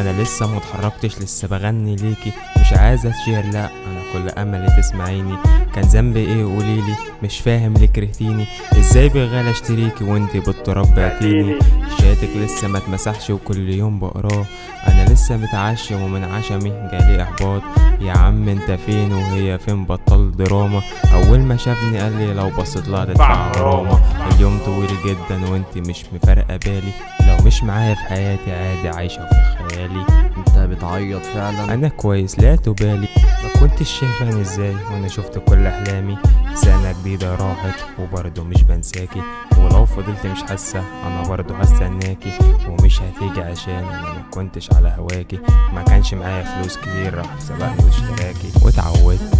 انا لسه متحركتش، لسه بغني ليكي، مش عايزه اتشهر، لا انا كل امل تسمعيني. كان ذنبي ايه قوليلي، مش فاهم ليه كرهتيني، ازاي بغالي اشتريكي وانتي بالتراب بعتيني. شاتك لسه ما اتمسحش وكل يوم بقراه، انا لسه متعشم ومن عشمي جالي احباط. يا عم انت فين وهي فين، بطل دراما. اول ما شافني قال لي لو بصيت لها تدفع غرامه. اليوم طويل جدا وانتي مش مفارقه بالي، لو مش معايا في حياتي عادي عايشه في خيالي. انت بتعيط فعلا؟ انا كويس لا تبالي، ما كنتش شايفاني ازاي وانا شفت كل احلامي. سنة جديدة راحت وبرضه مش بنساكي، ولو فضلت مش حاسة انا برضه هستناكي. ومش هتيجي عشان انا ما كنتش على هواكي، ما كانش معايا فلوس كتير راح سبقني واشتراكي. واتعودت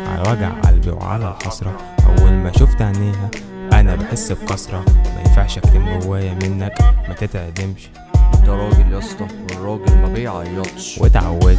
على وجع قلبي وعلى الحسرة، اول ما شفت عينيها انا بحس بكسرة. ما ينفعش اكتم جوايا منك، ما تتعدمش. انت راجل يا اسطى، والراجل ما بيعيطش. واتعودت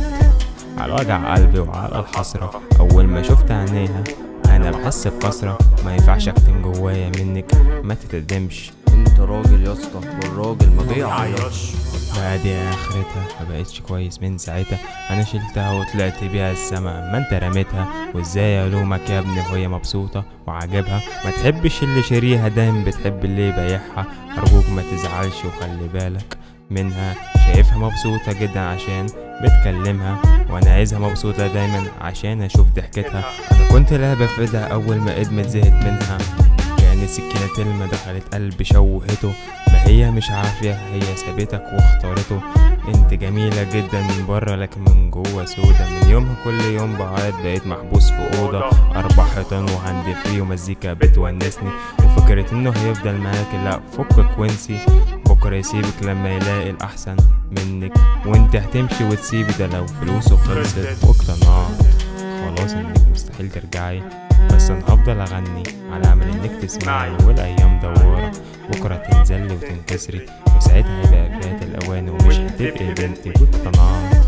على وجع قلبي وعلى الحسرة، اول ما شفت عينيها انا بحس بكسرة. ما ينفعش اكتم جوايا منك، ما تتقدمش. انت راجل يا اسطى، والراجل ما بيعيطش. بقى دي اخرتها، ما بقتش كويس من ساعتها. انا شلتها وطلعت بيها السما، ما انت رميتها. وازاي الومك يا ابني وهي مبسوطة وعجبها؟ ما تحبش اللي شاريها، دايما بتحب اللي يبيعها. ارجوك ما تزعلش وخلي بالك منها، شايفها مبسوطة جدا عشان بتكلمها، وانا عايزها مبسوطة دايما عشان اشوف ضحكتها. انا كنت لعبة في ايدها اول ما ادمت زهقت منها، يعني سكينة تلمة دخلت قلبي شوهته. ما هي مش عافية، هي سابتك واختارته. انت جميلة جدا من بره لكن من جوه سودا. من يومها كل يوم بعيط، بقيت محبوس في اوضة 4 حيطان وهاند فري ومزيكا بتونسني. وفكرة انه هيفضل معاكي، لا فكك وانسي، بكرة يسيبك لما يلاقي الأحسن منك. وانت هتمشي وتسيبي ده لو فلوسه خلصت. واقتنعت خلاص انك مستحيل ترجعي، بس انا هفضل اغني على امل انك تسمعي. والايام دوارة، بكرة تنزلي وتنكسري، وساعتها هيبقى فات الاوان ومش هتبقي بنتي. واقتنعت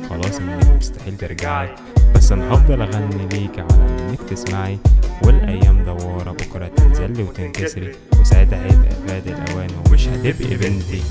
خلاص انك مستحيل ترجعي، بس انا هفضل اغني ليكي على امل انك تسمعي. والايام دوارة، بكرة تنزلي وتنكسري، وساعتها هيبقى فات الاوان ومش هتبقي بنتي.